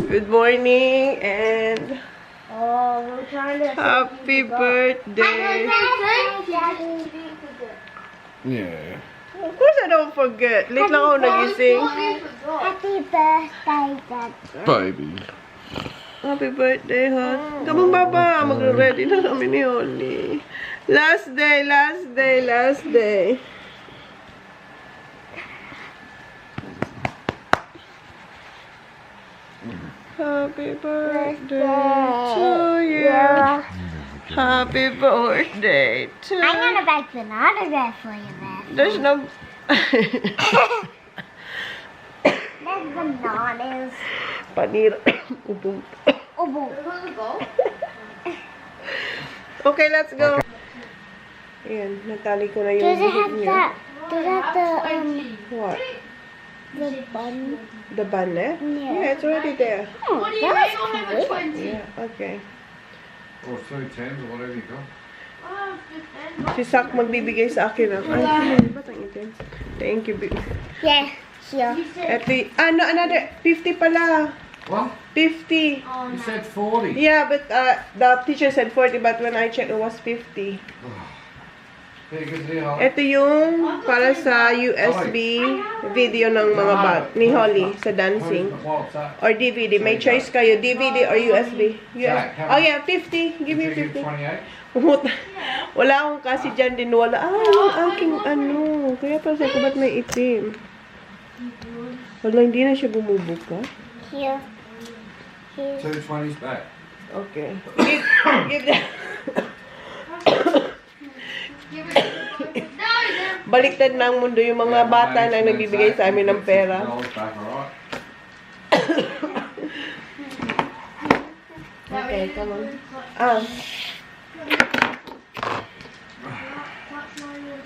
Good morning and we're trying to happy birthday. Yeah. Of course I don't forget. Late lang ako nagising. Happy birthday, Dad. Baby. Happy birthday, hon. Kamang baba. Magre-ready na kami ni Holly. Last day. Happy birthday to you. Happy birthday to you. I'm gonna bake an autograph for you, man. There's no... There's bananas. Panira. Ubong. Ubo. Okay, let's go. Ayan, natali ko na yung Does it buhok have niya. that? Does it have the What? the bun? The bun, eh? Yeah. Yeah, it's already there. Oh, What do you that's make on cool. a 20? Yeah, okay. Or 2 10s or whatever you got. Oh, Si Sak magbibigay sa akin ng... Ay, ba't ang itin? Thank you, baby. Yeah, here. Eto, no, another 50 pala. What? 50. You said 40. Yeah, but the teacher said 40, but when I checked, it was 50. Very good deal. Ito yung para sa USB video ng mga ni Holly sa dancing. What's that? Or DVD. May choice kayo, DVD or USB. Oh yeah, 50. Give me 50. 28. Wala akong kasi dyan din. Wala. Yung aking ano. Kaya pa sa ba't may itim? Wala, hindi na siya bumubuka. Here. Here. 2 20s back. Okay. Give that. Baliktad na ang mundo yung mga bata na nagbibigay sa amin ng pera. Okay, come on.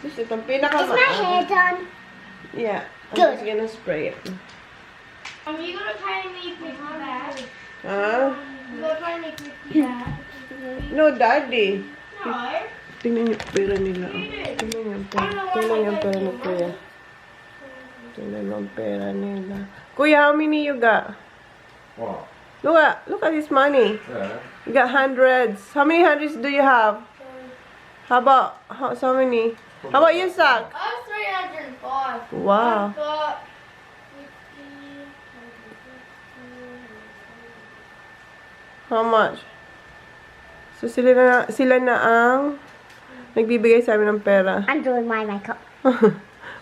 Gusto itong Is my hair done? Yeah. I'm Good. just gonna spray it. Are you gonna pay me $50 back? Ah? You gonna pay me $50 back? No, Daddy. No. Tingnan yung pera nila. Tingnan yung pera. Tingnan yung pera ng kuya. Tingnan yung pera nila. Kuya, how many you got? What? Look at this money. Yeah. You got hundreds. How many hundreds do you have? How about, so many? How about you, Sak? I have 305. Wow. I've got 50. How much? So, sila na ang nagbibigay sa amin ng pera. I'm doing my makeup.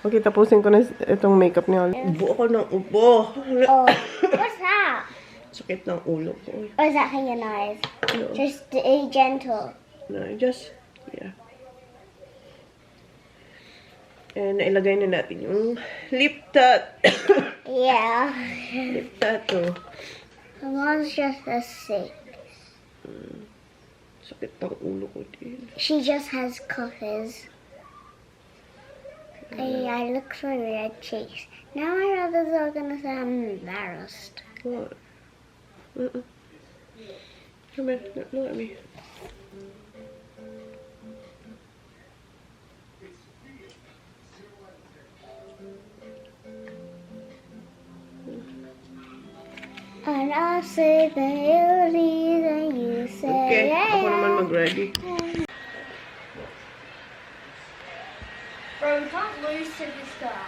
Okay, tapusin ko na itong makeup ni Holly. Ubo ako ng ubo. Oh, what's that? Sakit ng ulo ko. Or is that for your nose? No. Just be gentle. No, just, yeah. And nailagay na natin yung lip tat. Yeah. Lip tattoo. Mom's just a sick. Sakit ng ulo ko din. She just has coffers. I look for red cheeks. Now my brothers are gonna say I'm embarrassed. What? Come here, look at me. And I say the beauty and you say Okay, ako naman mag-ready. Bro, we can't lose to this guy.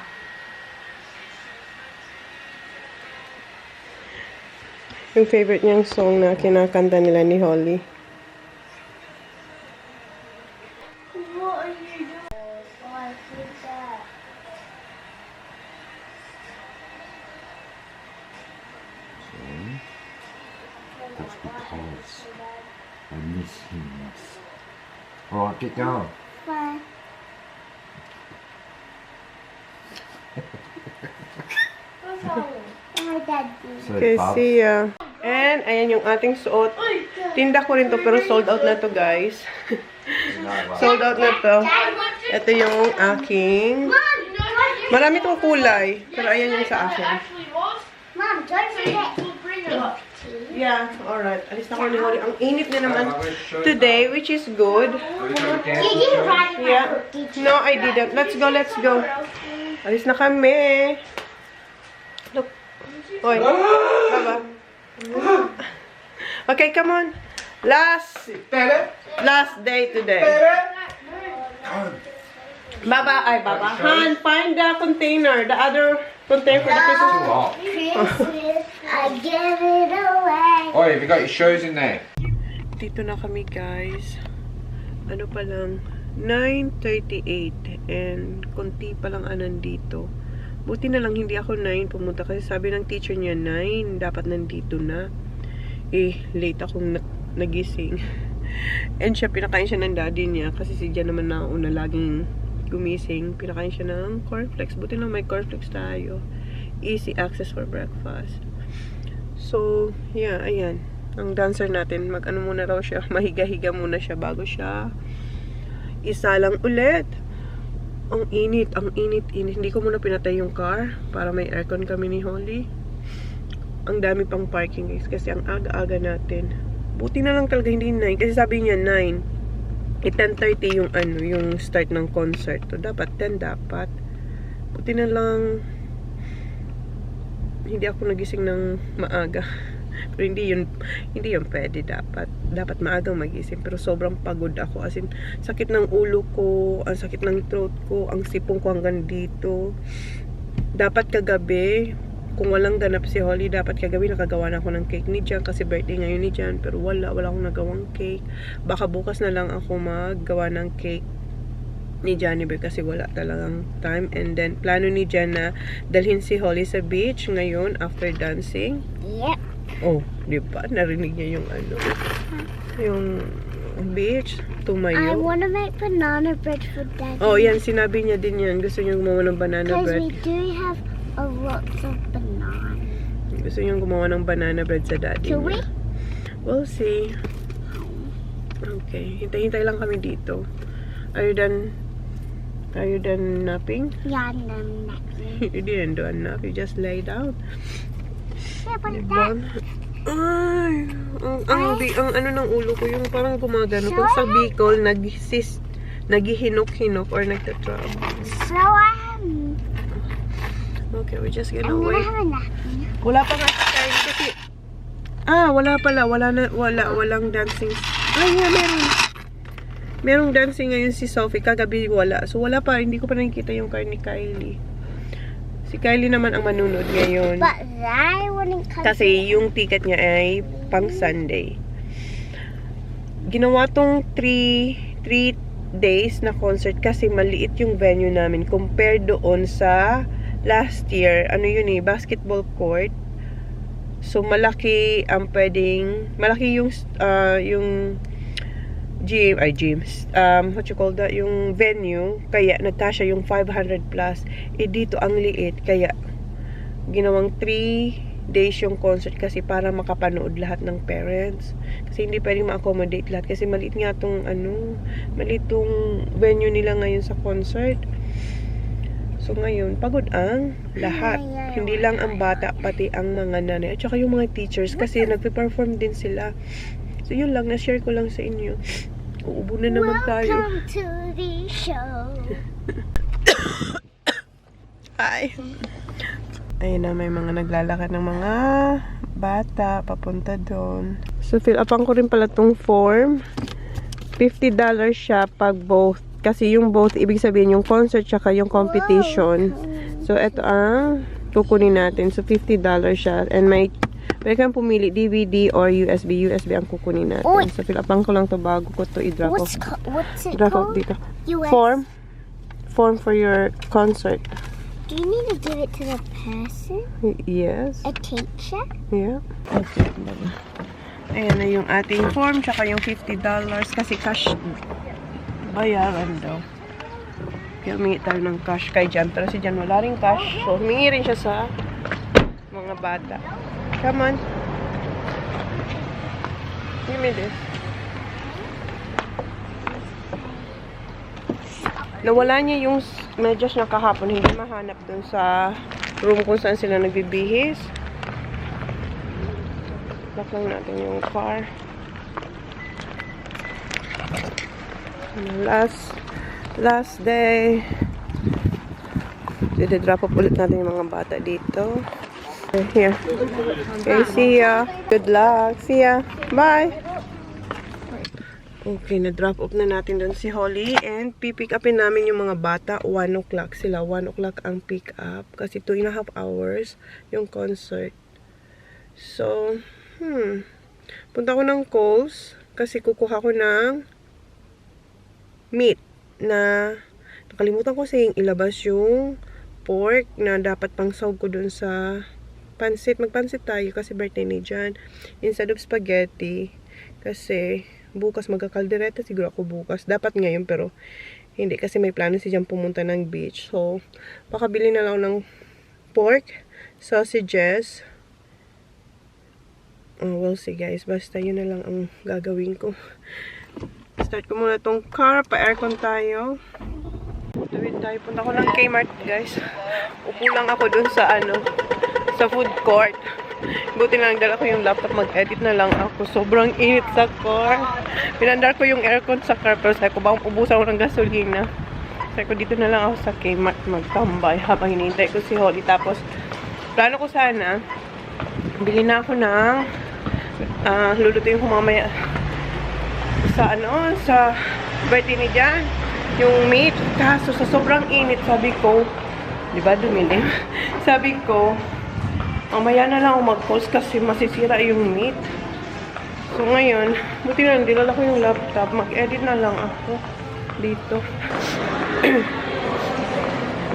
Yung favorite niyang song na kinakanta nila ni Holly. What are you doing? Why is that? That's because I miss him. Alright, get going. Bye. What's wrong? My dad. Okay, see ya. And, ayan yung ating suot. Tinda ko rin to, pero sold out na to, guys. Sold out na to. Ito yung aking... Marami tong kulay, pero ayan yung sa akin. Mom, don't forget. Yeah, alright. Alis na ko ni Holly. Ang init na naman today, which is good. You didn't write my Yeah. book, did you? No, I didn't. Let's go, let's go. Alis na kami. Look. Oy. Baba. Okay, come on. Last day today. Baba. Han, find the container. The other container for the Christmas. Too hot. Christmas, I give it away. Oh, have you got your shoes in there? Dito na kami, guys. Ano pa lang, 9:38 and konti pa lang nandito. Buti na lang hindi ako 9 pumunta kasi sabi ng teacher niya 9 dapat nandito na. Late akong nagising. And siya, pinakain siya ng daddy niya kasi si Jan naman nauna laging gumising. Pinakain siya ng cornflakes. Buti lang may cornflakes tayo. Easy access for breakfast. So, yeah, ayan. Ang dancer natin, mag-ano muna raw siya, mahiga-higa muna siya bago siya isalang ulit. Ang init. Hindi ko muna pinatay yung car para may aircon kami ni Holly. Ang dami pang parking, guys, kasi ang aga-aga natin. Buti na lang talaga hindi 9 kasi sabi niya 9. 10:30 yung yung start ng concert. So, dapat 10 dapat. Buti na lang hindi ako nagising ng maaga. Pero hindi yun pwede dapat maagang magising, pero sobrang pagod ako, as in sakit ng ulo ko, ang sakit ng throat ko, ang sipong ko hanggang dito. Dapat kagabi, kung walang ganap si Holly, dapat kagabi nakagawa na ako ng cake ni Jan kasi birthday ngayon ni Jan, pero wala akong nagawang cake. Baka bukas na lang ako maggawa ng cake ni Johnny kasi wala talagang time. And then plano ni Jan na dalhin si Holly sa beach ngayon after dancing. Yep. Oh, di ba? Narinig niya yung yung beach, I tumayo. want to make banana bread for Daddy. Oh, yan, sinabi niya din yan. Gusto niya gumawa ng banana Because bread. we do have a lot of bananas. Gusto niya gumawa ng banana bread sa daddy Can we? niya. We'll see. Okay, hintay-hintay lang kami dito. Are you done napping? Yeah, no, nothing. You didn't do a nap, you just lay down. Yeah, but Diba? Ay, ang ano ng ulo ko, yung parang gumagano. Kung sa Bicol, naghihinok-hinok or nagtatrap. so I am. Okay, we're just gonna I'm gonna wait. have a napkin. Wala pa nga si Kylie kasi... wala pala. Walang dancing. Yeah, merong dancing ngayon si Sophie. Kagabi wala. So, wala pa. Hindi ko pa nakikita yung car ni Kylie. Si Kylie naman ang manunod ngayon. But I wouldn't come. Kasi yung ticket niya ay pang Sunday. Ginawa tong 3 days na concert kasi maliit yung venue namin compared doon sa last year. Ano yun basketball court. So malaki ang malaki yung what you call that, yung venue, kaya nagkasya yung 500 plus. Dito ang liit, kaya ginawang 3 days yung concert kasi para makapanood lahat ng parents. Kasi hindi pwedeng ma-accommodate lahat kasi maliit nga tong maliit tong venue nila ngayon sa concert. So ngayon, pagod ang lahat. Hindi lang ang bata, pati ang mga nanay at saka yung mga teachers kasi nagpe-perform din sila. So yun lang, na-share ko lang sa inyo. Uubo na naman tayo. Welcome to the show. Hi. Ayun na, may mga naglalakad ng mga bata papunta doon. So fill upan ko rin pala tong form. $50 siya pag both. Kasi yung both, ibig sabihin yung concert tsaka yung competition. So ito ang kukunin natin. So $50 siya. And may pwede kang pumili DVD or USB. USB ang kukunin natin. Oy. So fill upan ko lang to bago ko to i-drop off. What's it Drop off called? dito. US. Form for your concert. Do you need to give it to the person? Yes. A teacher? Yeah. Okay. Ayan na yung ating form, tsaka yung $50 kasi cash bayaran daw. Kaya humingi tayo ng cash kay Jan. Pero si Jan wala rin cash. So, humingi rin siya sa mga bata. Come on. Give me this. Nawala niya yung medyas na kahapon. Hindi mahanap dun sa room kung saan sila nagbibihis. Lock lang natin yung car. Last day. Dide-drop up ulit natin yung mga bata dito. Here. Okay, see ya. Good luck. See ya. Bye. Okay, na-drop off na natin doon si Holly. And pipick upin namin yung mga bata. 1 o'clock sila. 1 o'clock ang pick up. Kasi 2.5 hours yung concert. So, punta ko ng Coles. Kasi kukuha ko ng meat na nakalimutan ko saying ilabas yung pork na dapat pang sahog ko dun sa pansit. Magpansit tayo kasi birthday ni Jan. Instead of spaghetti. Kasi bukas magkakaldereta siguro ako bukas. Dapat ngayon pero hindi kasi may plano si Jan pumunta ng beach. So, pakabili na lang ng pork, sausages. We'll see guys. Basta yun na lang ang gagawin ko. Start ko muna tong car. Pa-aircon tayo. Tawid tayo. Punta ko ng Kmart guys. Upo lang ako dun sa sa food court. Buti na lang dala ko yung laptop. Mag-edit na lang ako. Sobrang init sa car. Pinandar ko yung aircon sa car. Pero sabi ko bang ubusan ko ng gasolina. Sabi ko dito na lang ako sa Kmart magtambay habang hinihintay ko si Holly. Tapos plano ko sana bili na ako ng lulutuin ko mamaya sa sa birthday ni Jan yung meat. Kaso sa sobrang init sabi ko, di ba dumilim? Sabi ko mamaya na lang ako mag-post kasi masisira yung meat. So ngayon, buti na lang, dinala ko yung laptop. Mag-edit na lang ako dito.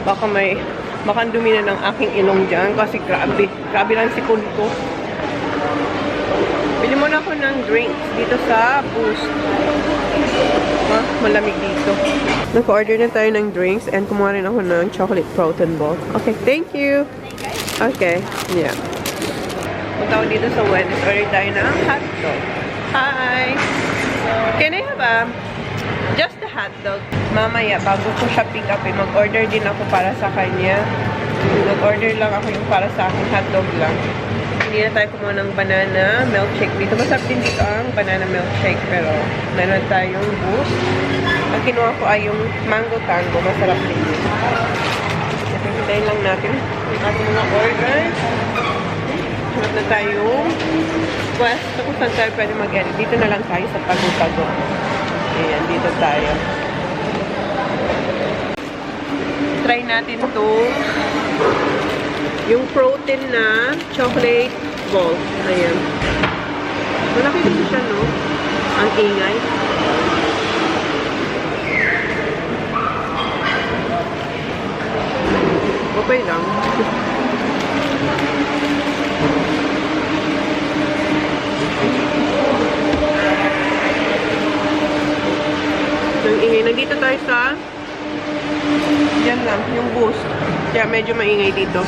Baka dumi na ng aking ilong dyan kasi grabe lang sipon ko. Bili muna ako ng drinks dito sa Boost. Malamig dito. Naka-order na tayo ng drinks and kumuha rin ako ng chocolate protein ball. Okay, thank you. Okay, yeah. Punta ko dito sa Wendy's. Order tayo ng hotdog. Hi! Can I have just a hotdog? Mamaya, bago ko siya pick up, mag-order din ako para sa kanya. Mag-order lang ako yung para sa akin. Hotdog lang. Hindi na tayo kumuha ng banana milkshake dito. Masarap din dito ang banana milkshake. Pero, meron tayong Boost. Ang kinuha ko ay yung mango tango. Masarap din dito. Hintayin lang natin yung ating mga order. Hanap na tayong pwesto kung saan tayo pwede mag-edit. Dito na lang tayo sa tago-tago. Ayan, dito tayo. Try natin to yung protein na chocolate ball. Ayan. Malaki dito siya, no? Ang ingay. Okay lang. Nang ingay. Nandito tayo sa yan lang, yung Boost. Kaya medyo maingay dito.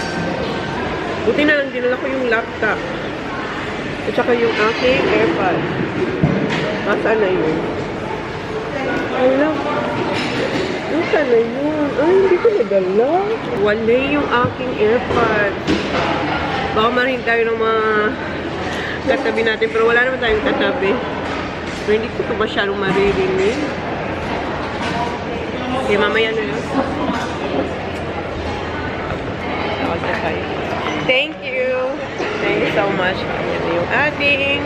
Buti na lang, dinala ko yung laptop. At saka yung aking AirPod. Nasaan na yun? Wala. Nasaan na yun? Ay, hindi ko nadala. Wala yung aking AirPod. Baka marin tayo ng mga katabi natin. Pero wala naman tayong katabi. So, hindi ko ito masyadong maririnig. Okay, mamaya na yun. Thank you. Thank you so much. Ito yung ating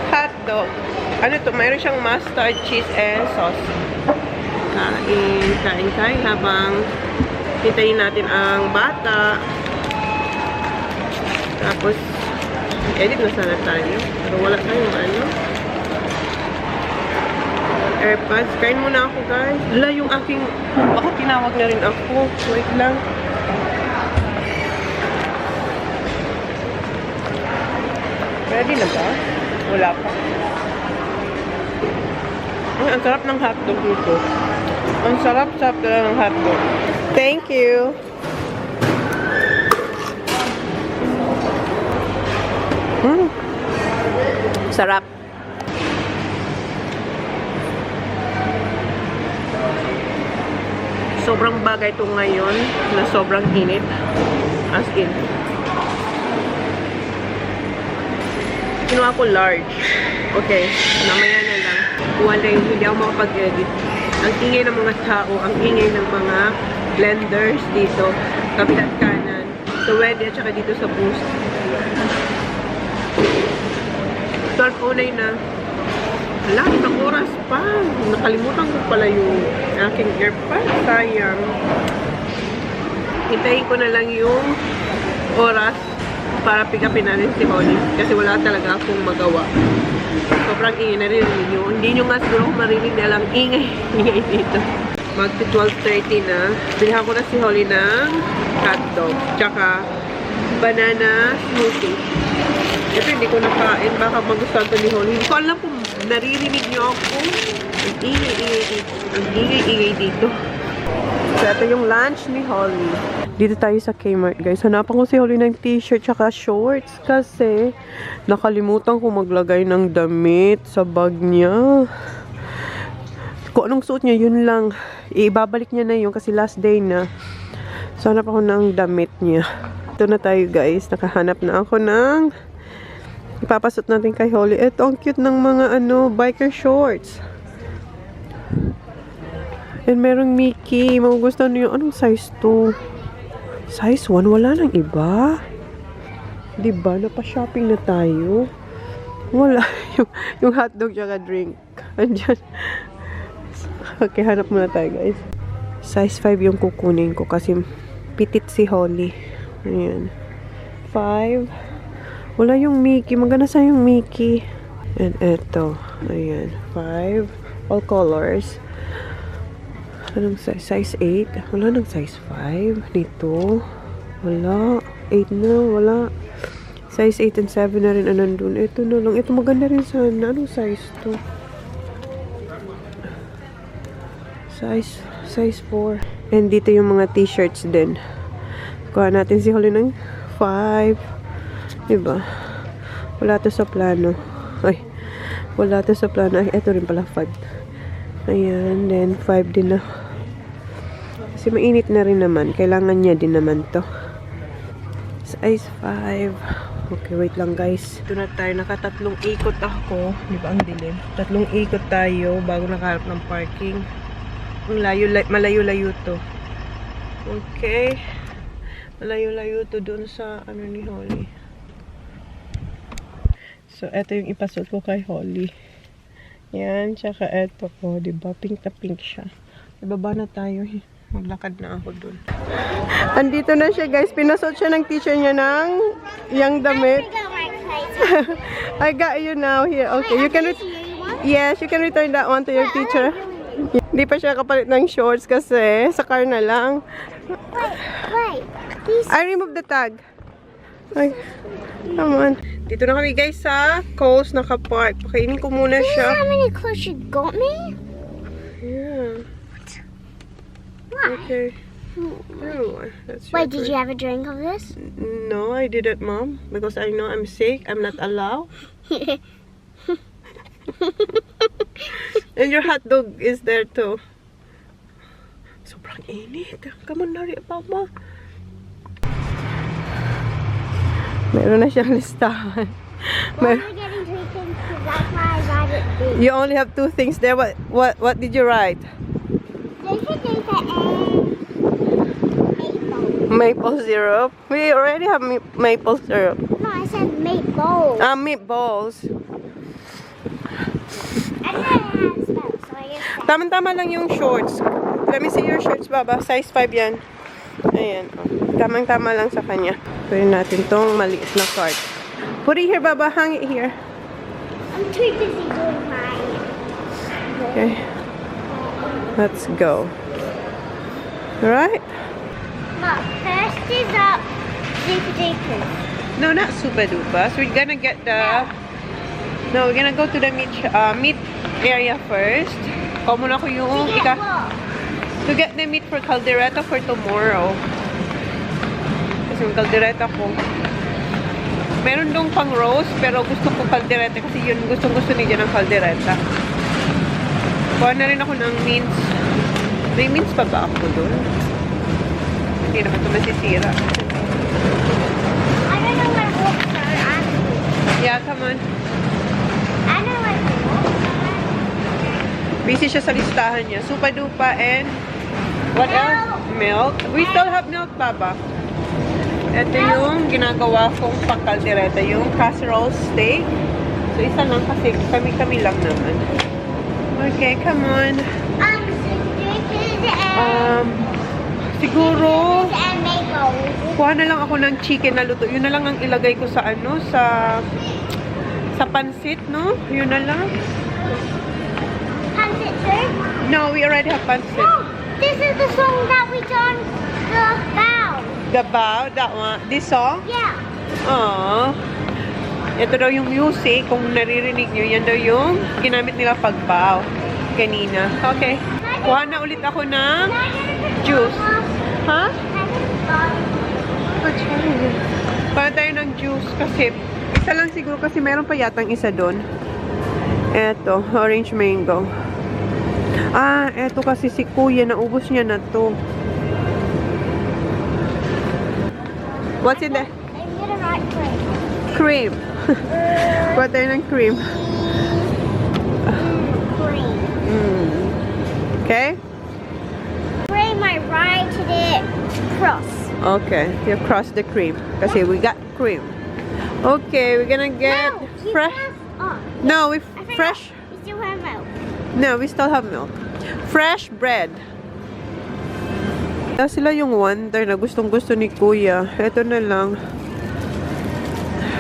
hotdog. Ano to? Mayroon siyang mustard, cheese, and sauce. Kain habang hintayin natin ang bata. Tapos, edit na sana tayo. Pero wala tayong AirPods. Kain muna ako, guys. Wala yung aking... Baka tinawag na rin ako. Wait lang. Ready na ba? Wala pa. Ay, ang sarap ng hotdog nito. Ang sarap-sarap talaga ng hotdog. Thank you. Sarap. Sobrang bagay ito ngayon na sobrang init. As in. Kinuha ko large. Okay. Namaya na lang. Wala yung hindi ako makapag-edit. Ang ingay ng mga tao, ang ingay ng mga blenders dito. Kabilang kanan. Sa Wedi at saka dito sa Boost. 12:09 na. Wala, isang oras pa. Nakalimutan ko pala yung aking earpad. Sayang. Hintayin ko na lang yung oras para pick upin natin si Holly. Kasi wala talaga akong magawa. Sobrang ingay na rin ninyo. Hindi nyo nga siguro kung marinig na lang ingay dito. Magti 12:30 na. Bilhan ko na si Holly ng hotdog. Tsaka banana smoothie. Ito hindi ko nakain. Baka magustuhan to ni Holly. Hindi ko alam kung naririnig nyo ako. Ang ingay-ingay dito. Ang ingay-ingay dito. So, ito yung lunch ni Holly. Dito tayo sa Kmart, guys. Hanapan ko si Holly ng t-shirt tsaka shorts kasi nakalimutan ko maglagay ng damit sa bag niya. Kung anong suot niya, yun lang. Ibabalik niya na yun kasi last day na. So, hanap ako ng damit niya. Ito na tayo, guys. Nakahanap na ako ng ipapasot natin kay Holly. Ito, ang cute ng mga biker shorts. And merong Mickey. Magugustuhan niyo. Anong size 2? Size 1? Wala nang iba. Diba? Napa-shopping na tayo. Wala. yung hotdog tsaka drink. Andyan. Okay, hanap muna tayo, guys. Size 5 yung kukunin ko kasi pitit si Holly. Ayan. 5. Wala yung Mickey. Maganda sa yung Mickey. And eto. Ayan. 5. All colors. Anong size? Size 8? Wala nang size 5. Dito. Wala. 8 na. Wala. Size 8 and 7 na rin nandun. Ito na lang. Ito maganda rin sana. Anong size to? Size 4. And dito yung mga t-shirts din. Kuha natin si Holly ng 5. Diba? Wala to sa plano. Ay. Wala to sa plano. Ay, ito rin pala 5. Ayan. Then 5 din na. Kasi mainit na rin naman. Kailangan niya din naman to. Size 5. Okay, wait lang, guys. Ito na tayo. Nakatatlong ikot ako. Di ba ang dilim? Tatlong ikot tayo bago nakaharap ng parking. Malayo-layo to. Okay. Malayo-layo to dun sa ni Holly. So, eto yung ipasot ko kay Holly. Yan. Tsaka eto ko. Diba? Pink na pink siya. Ibaba na tayo. Maglakad na ako dun. Andito na siya, guys. Pinasot siya ng teacher niya ng yung damit. I got you now here. Okay, you can yes, you can return that one to your teacher. Hindi pa siya kapalit ng shorts kasi sa car na lang. Wait. I remove the tag. Ay, come on. Dito na kami, guys, sa Coles nakapark. Pakainin ko muna siya. How many clothes you got me? Yeah. Okay. Oh, that's Wait, did you have a drink of this? No, I didn't, Mom. Because I know I'm sick. I'm not allowed. And your hot dog is there too. Sobrang init. Come on, Nari, Papa. Meron na siyang listahan. Why are we getting 3 things? Because that's why I got it big. You only have 2 things there. What did you write? Maple syrup. We already have maple syrup. No, I said meatballs. Meatballs. I didn't have spells, so I guess that. Tama-tama lang yung shorts. Let me see your shorts, Baba. Size 5 yan. Ayan. Tamang-tama lang sa kanya. Pwede natin tong maliit na cart. Put it here, Baba. Hang it here. I'm too busy doing mine. Okay. Let's go. Alright? Look, first is up Super Duper. No, not Super Duper. So we're gonna get the... No, we're gonna go to the meat area first. Kuha muna ko yung... To get the meat for caldereta for tomorrow. Kasi yung caldereta ko. Meron dong pang roast, pero gusto ko caldereta kasi yun gusto ni dyan ng caldereta. Kuha na rin ako ng mince. May mince pa ba ako doon? Hindi naman ito masisira. I don't know what hooks are actually. Yeah, come on. I know what hooks are. Busy siya sa listahan niya. Supa dupa and what else? Milk. We still have milk, Papa. ito yung ginagawa kong pangkaldereta, yung casserole steak. So, isa lang kasi kami-kami lang naman. Okay, come on. Siguro, kuha na lang ako ng chicken na luto. Yun na lang ang ilagay ko sa ano, sa pansit, no? Yun na lang. Pancit, sir? No, we already have pansit. Oh, this is the song that we done the bow. The bow, that one. This song? Yeah. Aww. Ito daw yung music. Kung naririnig nyo, yan daw yung ginamit nila pagbaw kanina. Okay. Kuha na ulit ako ng juice. Ha? Kuha tayo ng juice kasi isa lang siguro kasi meron pa yatang isa doon. Eto, orange mango. Eto kasi si kuya, naubos niya na to. What's in there? I'm gonna write Cream. cream. Kuha tayo ng cream. Cream. Okay? Cream, I write it cross. Okay, you cross the cream. Kasi we got cream. Okay, we're gonna get No, you fresh. have- oh, No, we I forgot. fresh. We still have milk. No, we still have milk. Fresh bread. Ito sila yung wonder na gustong-gusto ni Kuya. Ito na lang.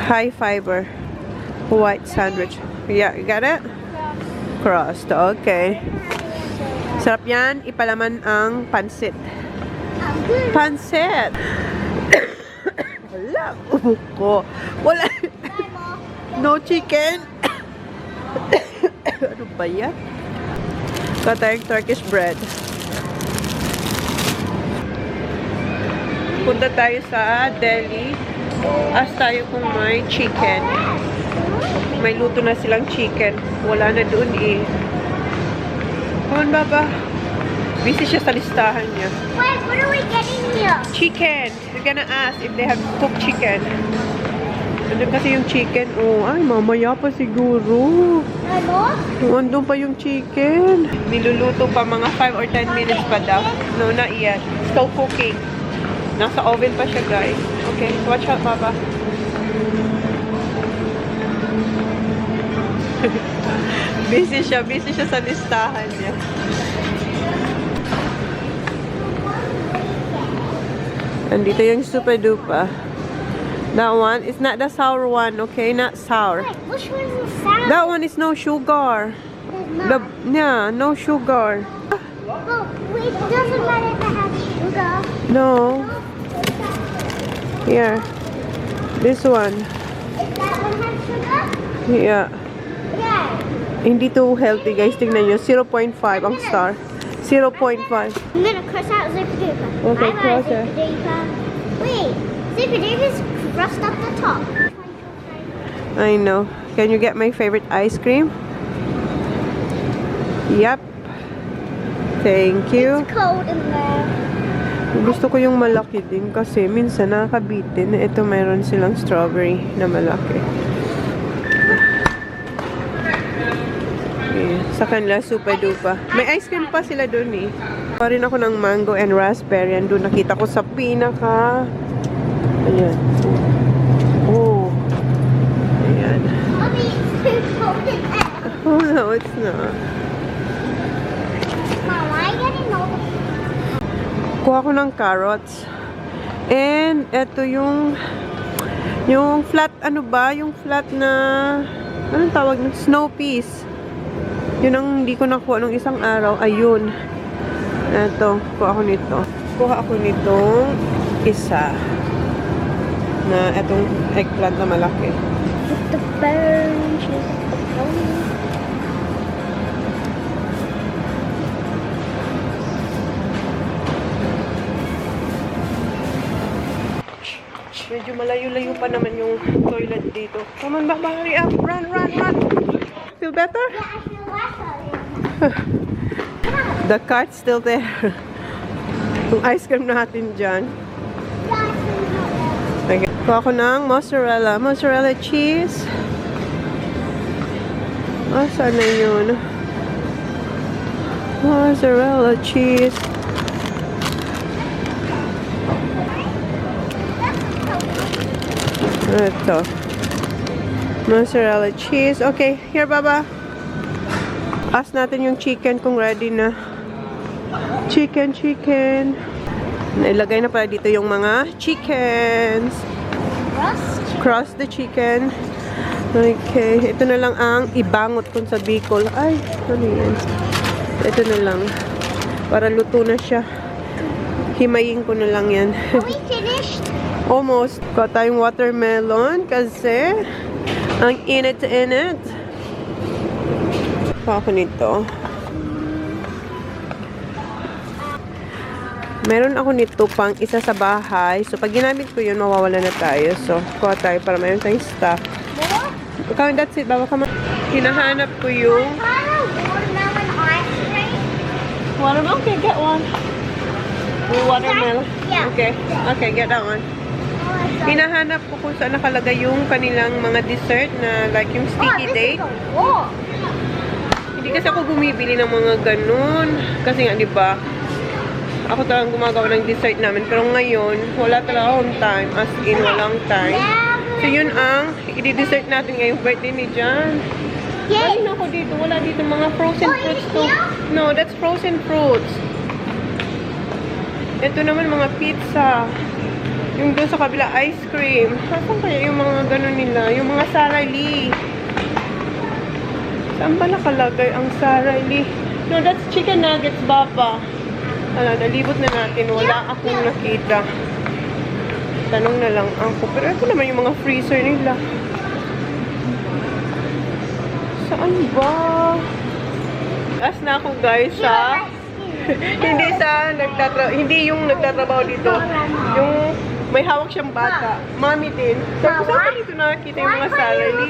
High fiber. White sandwich. Yeah, you got it? Crossed. Okay. Sarap yan. Ipalaman ang pansit. Pansit! Wala. Ubo ko. Wala. No chicken. Ano ba yan? Got tayong Turkish bread. Punta tayo sa deli. Ask tayo kung may chicken. May luto na silang chicken. Wala na doon eh. Come on, Baba. Busy siya sa listahan niya. Wait, what are we getting here? Chicken. We're gonna ask if they have cooked chicken. Ano kasi yung chicken? Oh, ay, mamaya pa siguro. Ano? Andun pa yung chicken. Niluluto pa mga 5 or 10 minutes pa daw. No, not yet. Still cooking. Nasa oven pa siya, guys. Okay, watch out, Papa. Busy siya sa listahan niya. Andito yung super dupa. That one is not the sour one, okay? Not sour. Wait, which one is the sour? That one is no sugar. Yeah, no sugar. Well, it doesn't matter if it has sugar. No. Here. This one. If that one has sugar? Yeah. Yeah. Hindi to healthy, guys. Tingnan nyo. 0.5 ang star. 0.5. I'm gonna cross out Zipper Duper. Okay, Bye-bye, cross it. Zipper Duper. Wait, Zipper Duper's crossed up the top. I know. Can you get my favorite ice cream? Yep. Thank you. It's cold in there. Gusto ko yung malaki din kasi minsan nakakabitin. Ito mayroon silang strawberry na malaki. Okay. Sa kanila super dupa. May ice cream pa sila dun eh. Pa rin ako ng mango and raspberry. Andun nakita ko sa pinaka. Ayan. Oh. Ayan. Mommy, it's too cold in there. Oh no, it's not. Mom, why are you getting all the... Kuha ko ng carrots. And eto yung flat, ano ba? Yung flat na, anong tawag ng snow peas. Yun ang hindi ko nakuha nung isang araw. Ayun. Eto, kuha ako nito. Kuha ako nitong isa. Na etong eggplant na malaki. With the bunches of the pony. Medyo malayo-layo pa naman yung toilet dito. Come on, Baba, hurry up. Run, run, run. Feel better? Yeah, I feel less of The cart's still there. Yung ice cream natin dyan. Okay. Kuha ko ng mozzarella. Mozzarella cheese. Saan na yun? Mozzarella cheese. Ito. Mozzarella cheese. Okay, here, Baba. Ask natin yung chicken kung ready na. Chicken. Nailagay na pala dito yung mga chickens. Cross the chicken. Okay, ito na lang ang ibangot kung sa Bicol. Ay, ano yan? Ito na lang. Para luto na siya. Himayin ko na lang yan. Are we finished? Almost. Got tayong watermelon kasi ang init. Pa ako nito. Meron ako nito pang isa sa bahay. So, pag ginamit ko yun, mawawala na tayo. So, kuha tayo para mayroon tayong stock. Okay, that's it. Baba ka ma. Hinahanap ko yung Watermelon ice cream? watermelon. Okay, get one. Yung watermelon. Yeah. Okay, get that one. Hinahanap ko kung saan nakalagay yung kanilang mga dessert na like yung sticky date. Hindi kasi ako bumibili ng mga ganun. Kasi nga, di ba, ako talagang gumagawa ng dessert namin. Pero ngayon, wala talaga akong time. As in, walang time. So, yun ang i-dessert natin ngayong birthday ni John. Galing ako dito. Wala dito mga frozen fruits to. No, that's frozen fruits. Ito naman mga pizza. Yung doon sa kabila, ice cream. Saan kaya yung mga ganun nila? Yung mga sarali. Saan ba nakalagay ang sarali? No, that's chicken nuggets, Baba. Nalibot na natin. Wala akong nakita. Tanong na lang ako. Pero ito naman yung mga freezer nila. Saan ba? As na ako guys sa hindi yung nagtatrabaho dito. Yung may hawak siyang bata. Mami din. Pero saan ba dito nakakita yung mga sarili?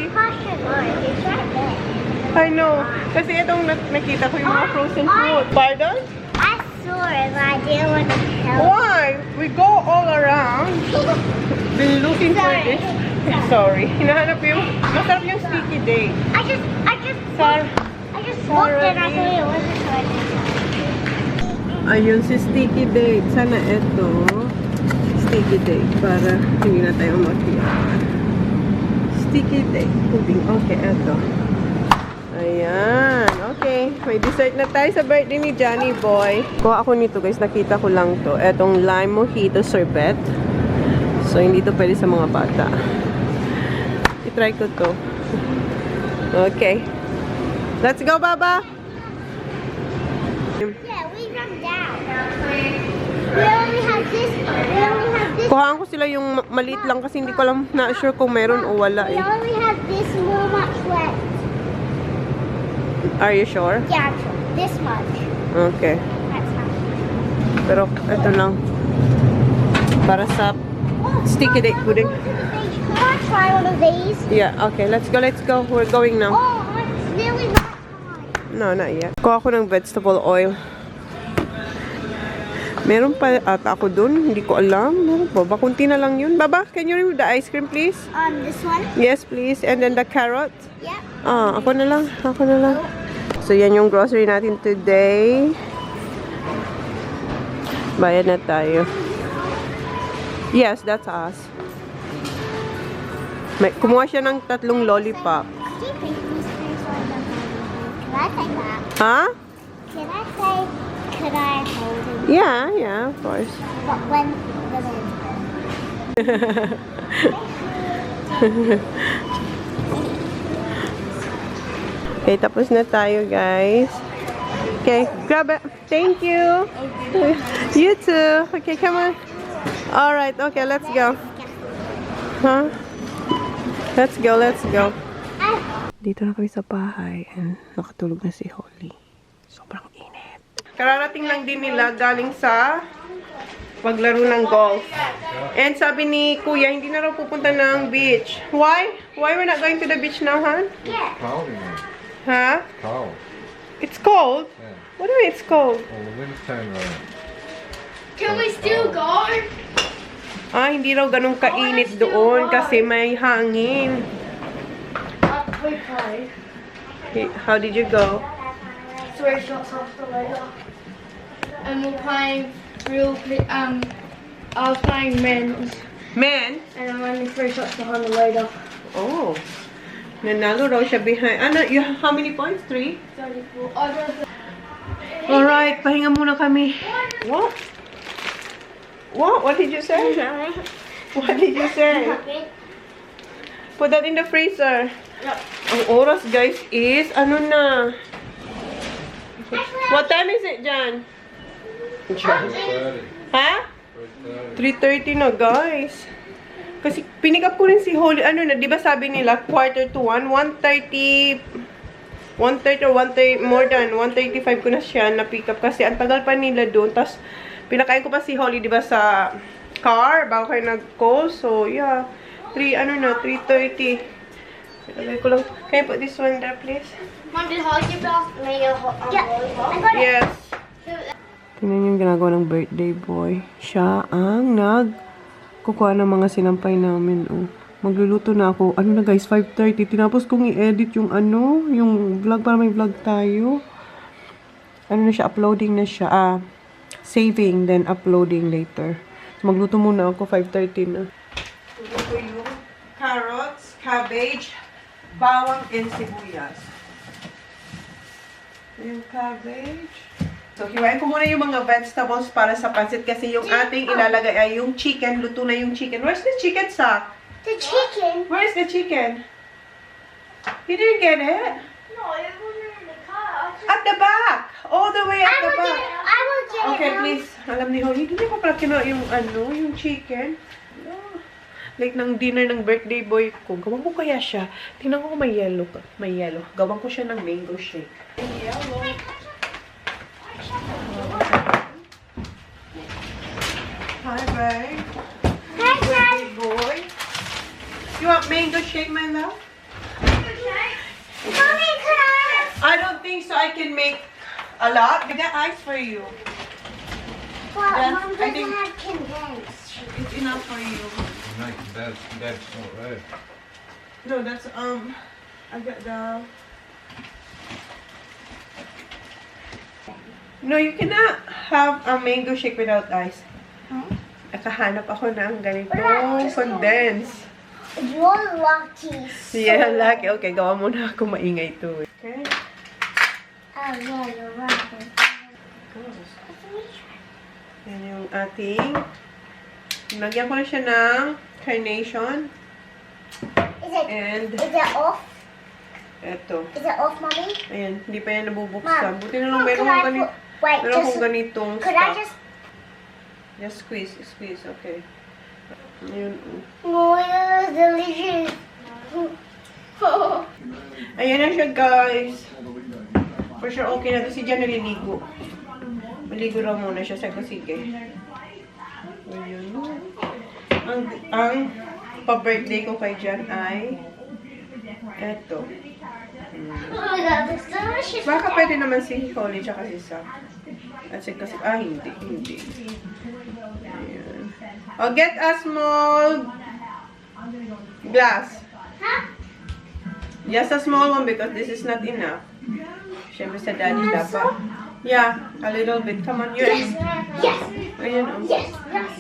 I know. Kasi itong nakita ko yung mga frozen food. Pardon? I saw it, but I didn't want to tell you. Why? We go all around. Been looking for this. Sorry. Hinahanap ko yung masarap yung sticky date. I just looked and I thought it wasn't good. Ayun si sticky date. Sana ito. Sticky date. Para hindi na tayo makita. Sticky date. Pudding. Okay, ito. Ayan. Okay. May dessert na tayo sa birthday ni Johnny Boy. Kuha ako nito guys. Nakita ko lang to. Etong lime mojito sorbet. So, hindi to pwede sa mga bata. I-try ko to. Okay. Let's go, Baba! Yeah, we run down. We only have this. Kuhaan ko sila yung maliit lang kasi hindi ko alam na sure kung meron o wala We eh. only have this much left. Are you sure? Yeah, this much. Okay. That's how. Pero ito lang. Para sa sticky date pudding. Can I try one of these? Yeah, okay. Let's go. We're going now. Oh, it's nearly not time. No, not yet. Kuha ko ng vegetable oil. Meron pa ata ako dun. Hindi ko alam. Meron pa ba? Kunti na lang yun. Baba, can you remove the ice cream, please? This one? Yes, please. And then the carrot. Yep. Ako na lang. So, yan yung grocery natin today. Bayad na tayo. Yes, that's us. Kumuha siya ng 3 lollipop. Can I say that? Ha? Can I say, could I hold him? Yeah, of course. But when the Okay, tapos na tayo, guys. Okay, grab it. Thank you. You too. Okay, come on. Alright, okay, let's go. Huh? Let's go. Dito na kami sa bahay and nakatulog na si Holly. Sobrang init. Kararating lang din nila galing sa paglaro ng golf. And sabi ni Kuya, hindi na raw pupunta ng beach. Why? Why we're not going to the beach now, Han? It's cold in there. Huh? Cold. It's cold? Yeah. What do you mean it's cold? Well, the wind's turned around. Can we still go? Hindi raw ganun kainit doon kasi may hangin. We played. How did you go? 3 shots after later. And we're playing I was playing men's. Men? And I'm running 3 shots behind the radar. Oh. Nanalo raw siya behind. Ano, you have how many points? 3? 34. Alright, pahinga muna kami. What? What? What did you say? What did you say? Put that in the freezer. Yep. Ang oras, guys, is ano na? What time is it, Jan? Jan? 3:30. Ha? 3:30 na, guys. Kasi pinick up ko rin si Holly. Ano na, di ba sabi nila, 1:45, 1:30 or 1:30, more than 1:35 ko na siya na-pick up. Kasi ang tagal pa nila doon. Tapos, pinakain ko pa si Holly, di ba, sa car, bago kayo nag-call. So, yeah. 3:30. Ilagay ko lang. Can you put this one there, please? Mom, did Holly make a volleyball? Yes. Tingnan yung ginagawa ng birthday boy. Siya ang kukuha ng mga sinampay namin. Oh. Magluluto na ako. Ano na guys, 5:30. Tinapos kong i-edit yung yung vlog para may vlog tayo. Ano na siya, uploading na siya. Saving, then uploading later. So, magluto muna ako, 5:30 na. Luto ko yung carrots, cabbage, bawang, and sibuyas. Yung cabbage. So, hiwain ko muna yung mga vegetables para sa pancit kasi yung ating ilalagay ay yung chicken. Luto na yung chicken. Where's the chicken sock? The chicken? Where's the chicken? You didn't get it? No, it wasn't in the car. At the back! All the way at the back. I will get Okay, it. please. Alam ni Holly, hindi ko pala kinuha yung yung chicken. Like ng dinner ng birthday boy ko. Gawan ko kaya siya. Tingnan ko kung may yellow. May yellow. Gawan ko siya ng mango shake. Yellow. Hi, babe. Hi, Birthday boy. You want mango shake, my love? Mommy, could I? I don't think so. I can make a lot. I got ice for you. Well, Yeah, Mom I doesn't think- have condensed. It's enough for you. That's not right. No, that's, I got the... No, you cannot have a mango shake without ice. Nakahanap ako ng ganitong condensed. You're lucky. Yeah, lucky. Okay, gawa muna ako maingay to. Okay. Oh, yeah, you're right. Yan yung ating... Nagyan ko na siya ng carnation. And Is it off? eto. Is it off, Mommy? Ayan, hindi pa yan nabubuksan. Mom, Buti na lang could meron I akong ganito. wait, Meron akong ganitong could I stock. just... Just squeeze, okay. Ayun. Oh, it's delicious. Ayan na siya, guys. For sure, okay na to. Si Jan naliligo. Maligo raw muna siya. Sabi ko, sige. Ayun. Ang pa-birthday ko kay Jan ay eto. Oh my God, it's delicious. Baka pwede naman si Holly tsaka si Sam. At kasi, hindi. Ayan. Oh, get a small glass. Huh? Just a small one because this is not enough. Siyempre sa daddy dapat. Yeah, a little bit. Come on, Yes, yes, Ayan, oh. yes, yes.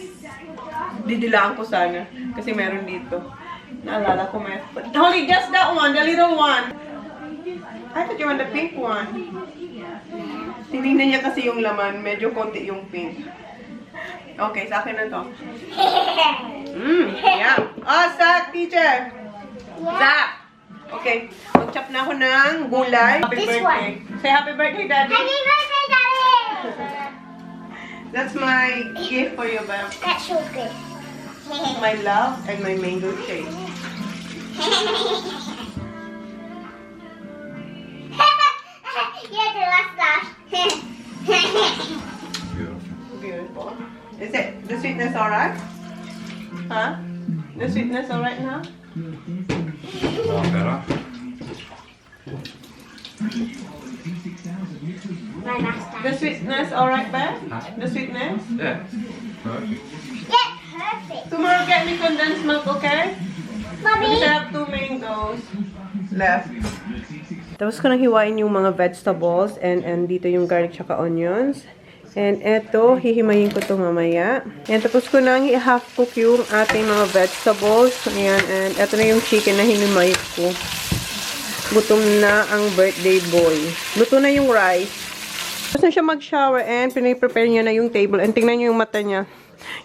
Didilaan ko sana. Kasi meron dito. Naalala ko may... Holly, just that one, the little one. I thought you want the pink one. Tinignan niya kasi yung laman. Medyo konti yung pink. Okay, sa akin na to. Yeah. Oh, Zach, teacher. Zach. Okay, mag-chop na ako ng gulay. Happy This birthday. Say happy birthday, Daddy. Happy birthday, Daddy! That's my gift for you, Bam. That's so good. My love and my mango shake. Yeah, the last laugh. Beautiful. Beautiful. Is it the sweetness alright? Huh? The sweetness alright now? Far better. My last time. The sweetness alright, Bam? The sweetness? Yeah. Perfect. Yeah, perfect. Tomorrow get me condensed milk, okay? Mommy. Because I have 2 mangoes left. Tapos ko nang hiwain yung mga vegetables and dito yung garlic tsaka onions. And eto, hihimayin ko to mamaya. And tapos ko nang i-half cook yung ating mga vegetables. Ayan, and eto na yung chicken na hinimay ko. Gutom na ang birthday boy. Luto na yung rice. Tapos na siya mag-shower and piniprepare niya na yung table. And tingnan niyo yung mata niya.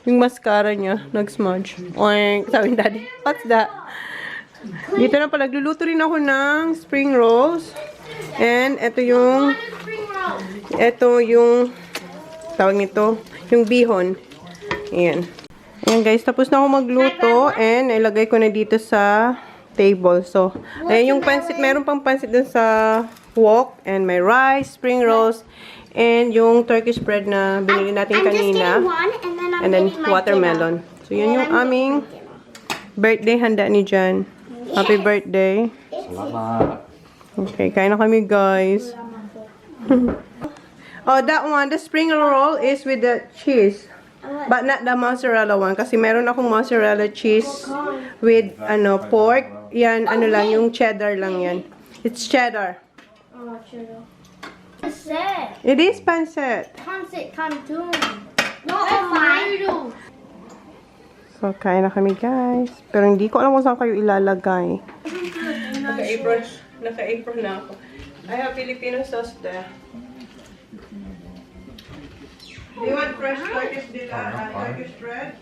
Yung mascara niya, nag-smudge. Oink, sabi ni Daddy, what's that? Dito na pala, nagluluto rin ako ng spring rolls. And ito yung tawag nito, yung bihon. Ayan. Ayan guys, tapos na ako magluto and ilagay ko na dito sa table. So, ayan yung pansit. Meron pang pansit dun sa wok. And may rice, spring rolls, and yung Turkish bread na binili natin kanina. And then watermelon. So, yun yung aming birthday handa ni Jan. Happy birthday. Salamat. Okay, kain na kami guys. Oh, that one, the spring roll is with the cheese. But not the mozzarella one. Kasi meron akong mozzarella cheese with, pork. Yan, lang, yung cheddar lang yan. It's cheddar. Oh, cheddar. Pancit. It is pancit. Pancit canton. Not on noodles. So, kain na kami guys. Pero hindi ko alam kung saan kayo ilalagay. Naka-apron na ako. I have Filipino sauce there. Do you want fresh Turkish bread?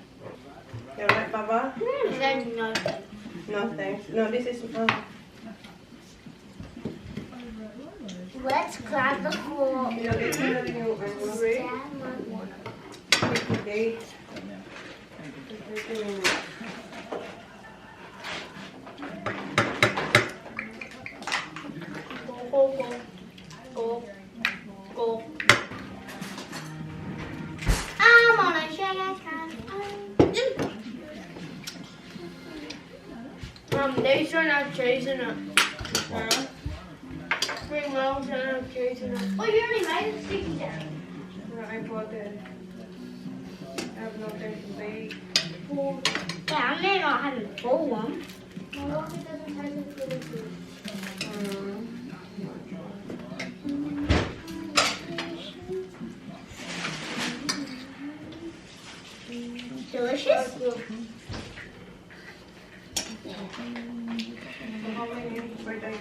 You right, Papa? No. No, thanks. No, this is... Let's grab the fork. Ilagay ko na rin yung bread. Okay. Go. I'm on a sugar can. They sure not chasing it. Spring rolls are not chasing it. Oh, you already made it sticky down. I bought it. I have no time to bake. Yeah, I may not have a full one. Well, what if it doesn't taste as good as this? Delicious? How many birthday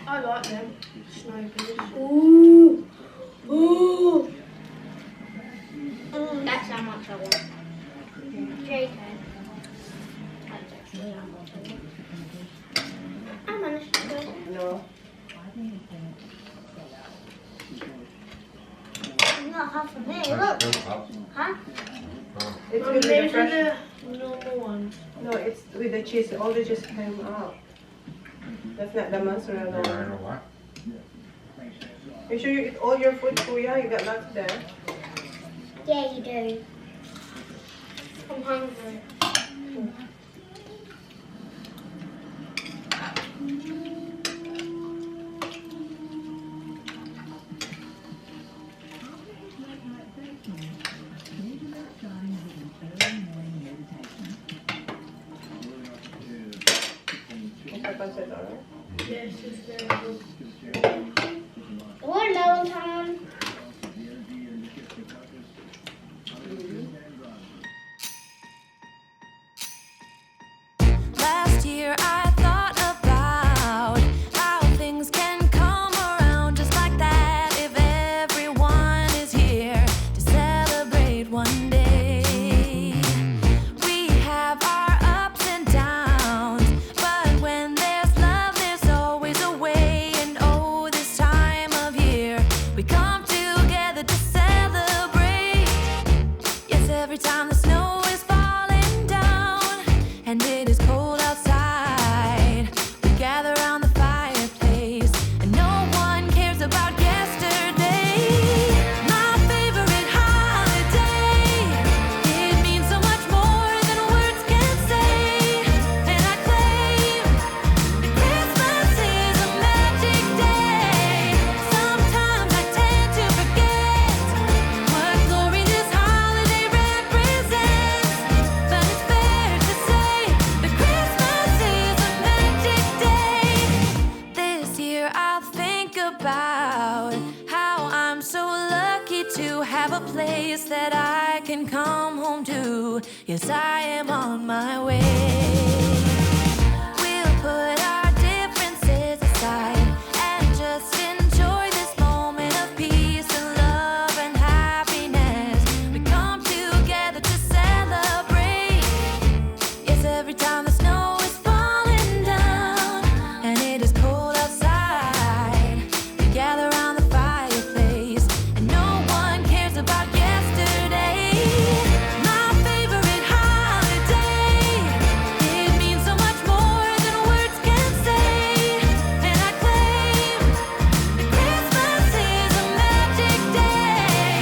I like them. Snipers. Ooh! That's how much I want. JK. That's actually how much I want. I'm on a sugar. No. Not half of me. Look. Huh? It's with the fresh... the normal ones. No, it's with the cheese. All the cheese came out. That's not the mozzarella one. You sure you eat all your food, Kuya? You got lots there. Yeah, you do. I'm hungry. Yes, it's very good. Watermelon time. Last year I thought about how things can come around just like that if everyone is here to celebrate one day. We have our ups and downs, but when there's love there's always a way, and oh, this time of year we come place that I can come home to. Yes, I am on my way. We'll put our differences aside and just enjoy this moment of peace and love and happiness. We come together to celebrate. Yes, every time the snow is falling down and it is cold outside, we gather around the fireplace and no one cares about yesterday. My favorite holiday, it means so much more than words can say. And I claim that Christmas is a magic day.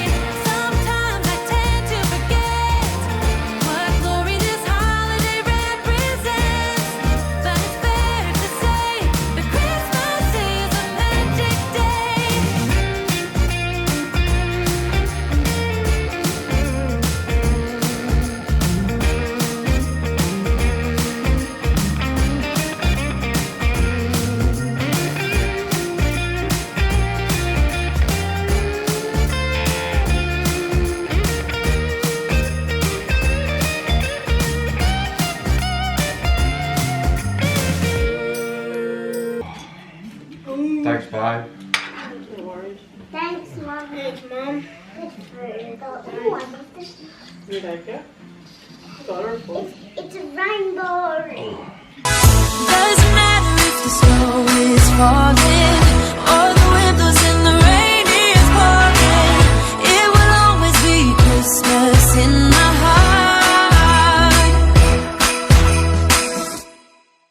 Sometimes I tend to forget what glory this holiday represents, but it's fair to say that Christmas is a magic day. Thanks, bye. No worries. Thanks, Mom. Thanks, Mom. Ooh, I love this. You like it? Colorful. It's a rainbow. Doesn't matter if the snow is falling.